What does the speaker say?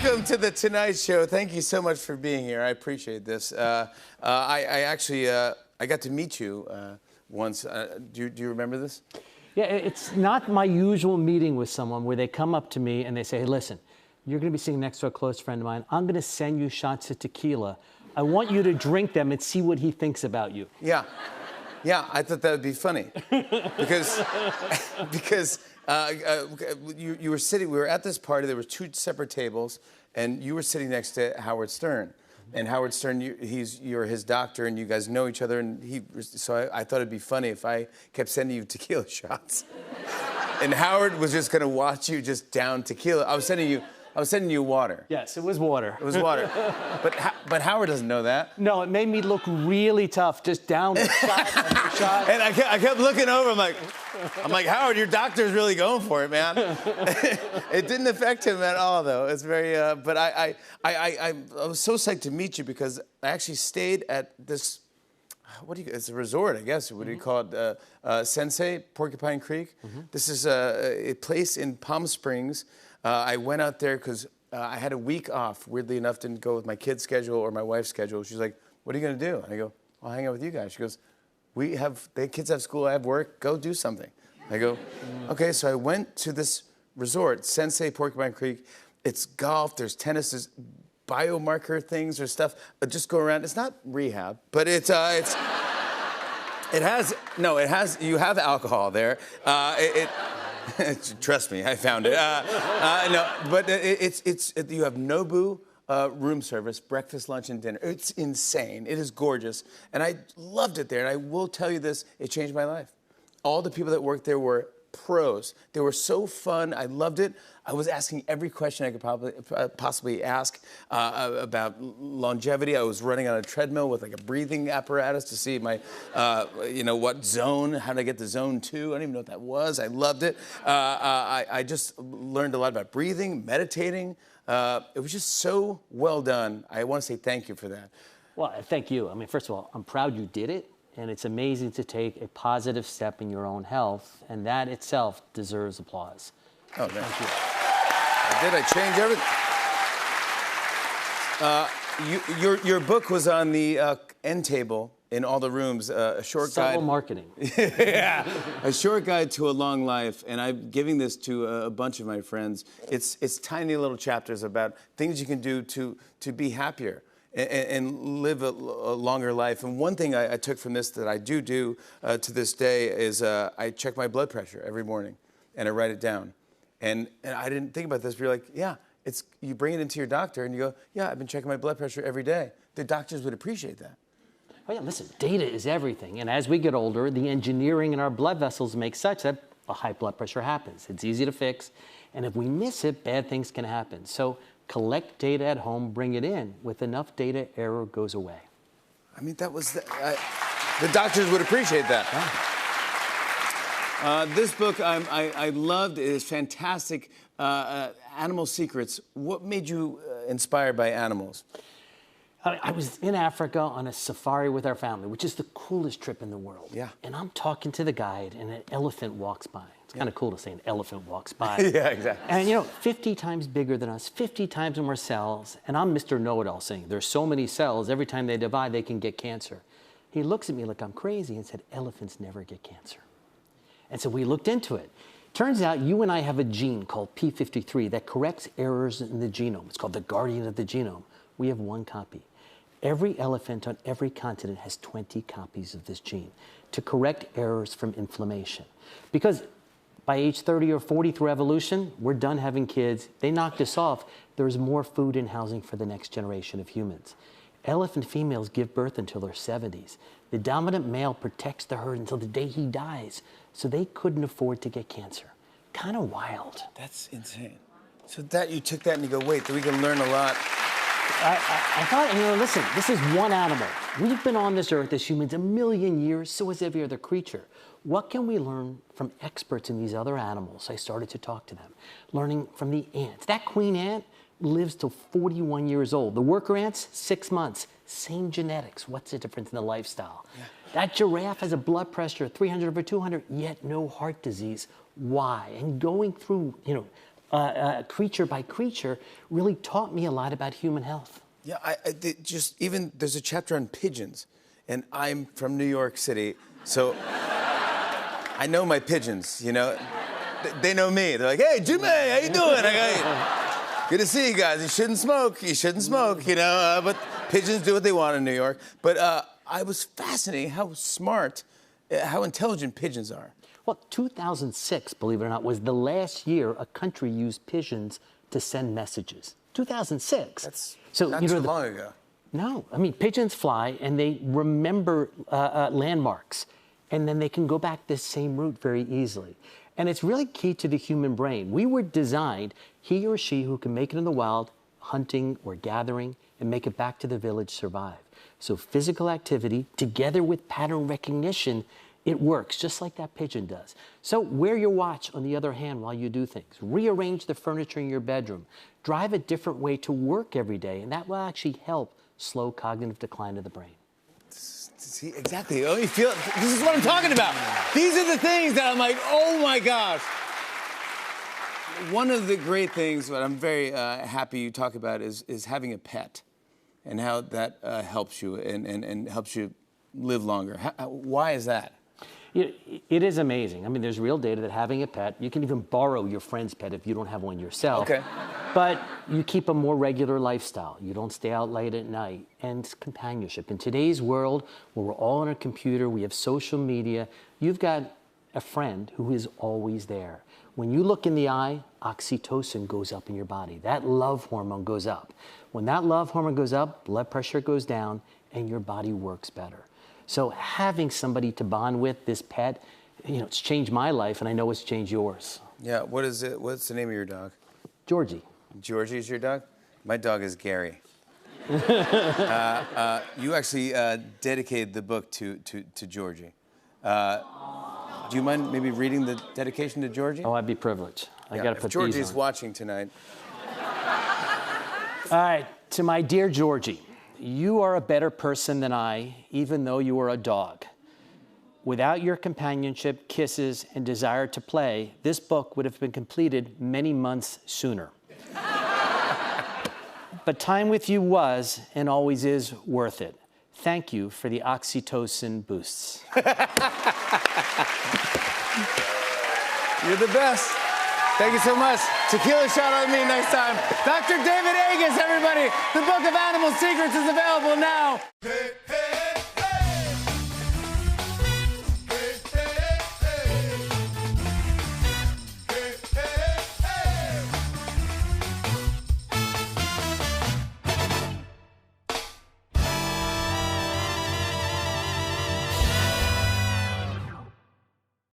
Welcome to the Tonight Show. Thank you so much for being here. I appreciate this. I actually got to meet you once. Do you remember this? Yeah, it's not my usual meeting with someone where they come up to me and they say, hey, listen, you're going to be sitting next to a close friend of mine. I'm going to send you shots of tequila. I want you to drink them and see what he thinks about you. Yeah. Yeah, I thought that would be funny. Because you were sitting, we were at this party, there were two separate tables, and you were sitting next to Howard Stern. And Howard Stern, you're his doctor, and you guys know each other, and so I thought it'd be funny if I kept sending you tequila shots. And Howard was just gonna watch you just down tequila. I was sending you water. Yes, it was water. It was water. But Howard doesn't know that. No, it made me look really tough, just down shot after shot. And I kept looking over, I'm like, Howard, your doctor's really going for it, man. It didn't affect him at all, though. It's very, but I was so psyched to meet you because I actually stayed at this, it's a resort, I guess. What do you call it? Sensei, Porcupine Creek. This is a place in Palm Springs. I went out there because I had a week off. Weirdly enough, didn't go with my kid's schedule or my wife's schedule. She's like, what are you going to do? And I go, I'll hang out with you guys. She goes, the kids have school, I have work, go do something. I go, okay, so I went to this resort, Sensei Porcupine Creek. It's golf, there's tennis, there's biomarker things, there's stuff. Just go around. It's not rehab, but you have alcohol there. Trust me, I found it. No, but you have Nobu room service, breakfast, lunch, and dinner. It's insane. It is gorgeous. And I loved it there. And I will tell you this, it changed my life. All the people that worked there were pros. They were so fun. I loved it. I was asking every question I could possibly ask about longevity. I was running on a treadmill with like a breathing apparatus to see my, what zone, how to get to zone 2. I don't even know what that was. I loved it. I just learned a lot about breathing, meditating. It was just so well done. I want to say thank you for that. Well, thank you. I mean, first of all, I'm proud you did it. And it's amazing to take a positive step in your own health. And that itself deserves applause. Oh, thank you. I changed everything. Your book was on the end table in all the rooms, a short guide. Subtle marketing. Yeah, a short guide to a long life. And I'm giving this to a bunch of my friends. It's tiny little chapters about things you can do to be happier and live a longer life. And one thing I took from this that I do to this day is I check my blood pressure every morning and I write it down. And I didn't think about this, but you're like, yeah, you bring it into your doctor and you go, yeah, I've been checking my blood pressure every day. The doctors would appreciate that. Oh yeah, listen, data is everything. And as we get older, the engineering in our blood vessels makes such that a high blood pressure happens. It's easy to fix. And if we miss it, bad things can happen. So collect data at home, bring it in. With enough data, error goes away. I mean, that was the doctors would appreciate that. Yeah. This book I loved. It is fantastic. Animal Secrets. What made you inspired by animals? I was in Africa on a safari with our family, which is the coolest trip in the world. Yeah. And I'm talking to the guide, and an elephant walks by. It's kind of cool to say an elephant walks by. Yeah, exactly. And 50 times bigger than us, 50 times more cells. And I'm Mr. Know-It-All saying, there's so many cells, every time they divide, they can get cancer. He looks at me like I'm crazy and said, elephants never get cancer. And so we looked into it. Turns out you and I have a gene called P53 that corrects errors in the genome. It's called the guardian of the genome. We have one copy. Every elephant on every continent has 20 copies of this gene to correct errors from inflammation. Because by age 30 or 40 through evolution, we're done having kids. They knocked us off. There's more food and housing for the next generation of humans. Elephant females give birth until their 70s. The dominant male protects the herd until the day he dies, so they couldn't afford to get cancer. Kind of wild. That's insane. So you took that and you go, wait, we can learn a lot. I thought, listen, this is one animal. We've been on this earth as humans 1 million years, so has every other creature. What can we learn from experts in these other animals? I started to talk to them, learning from the ants. That queen ant lives till 41 years old. The worker ants, 6 months. Same genetics. What's the difference in the lifestyle? Yeah. That giraffe has a blood pressure 300 over 200, yet no heart disease. Why? And going through, creature by creature, really taught me a lot about human health. Yeah, there's a chapter on pigeons, and I'm from New York City, so I know my pigeons, you know. They know me. They're like, hey, Jimmy, how you doing? Good to see you guys. You shouldn't smoke, you know. But pigeons do what they want in New York. But I was fascinated how smart, how intelligent pigeons are. Well, 2006, believe it or not, was the last year a country used pigeons to send messages. 2006. That's so, not you know, too long ago. No, I mean, pigeons fly and they remember landmarks, and then they can go back this same route very easily. And it's really key to the human brain. We were designed, he or she who can make it in the wild, hunting or gathering, and make it back to the village, survive. So physical activity, together with pattern recognition, it works just like that pigeon does. So wear your watch, on the other hand, while you do things. Rearrange the furniture in your bedroom. Drive a different way to work every day, and that will actually help slow cognitive decline of the brain. See, exactly. Oh, you feel it. This is what I'm talking about. These are the things that I'm like, oh my gosh. One of the great things that I'm very happy you talk about is having a pet, and how that helps you and helps you live longer. Why is that? It is amazing. I mean, there's real data that having a pet, you can even borrow your friend's pet if you don't have one yourself. Okay. But you keep a more regular lifestyle. You don't stay out late at night. And companionship. In today's world, where we're all on a computer, we have social media, you've got a friend who is always there. When you look in the eye, oxytocin goes up in your body. That love hormone goes up. When that love hormone goes up, blood pressure goes down, and your body works better. So having somebody to bond with, this pet, you know, it's changed my life, and I know it's changed yours. Yeah, what is it? What's the name of your dog? Georgie. Georgie is your dog? My dog is Gary. You actually dedicated the book to Georgie. Do you mind maybe reading the dedication to Georgie? Oh, I'd be privileged. I got to put Georgie's these on. watching tonight. All right, to my dear Georgie, you are a better person than I, even though you are a dog. Without your companionship, kisses, and desire to play, this book would have been completed many months sooner. But time with you was, and always is, worth it. Thank you for the oxytocin boosts. You're the best. Thank you so much. Tequila shot on me next time. Dr. David Agus, everybody. The Book of Animal Secrets is available now.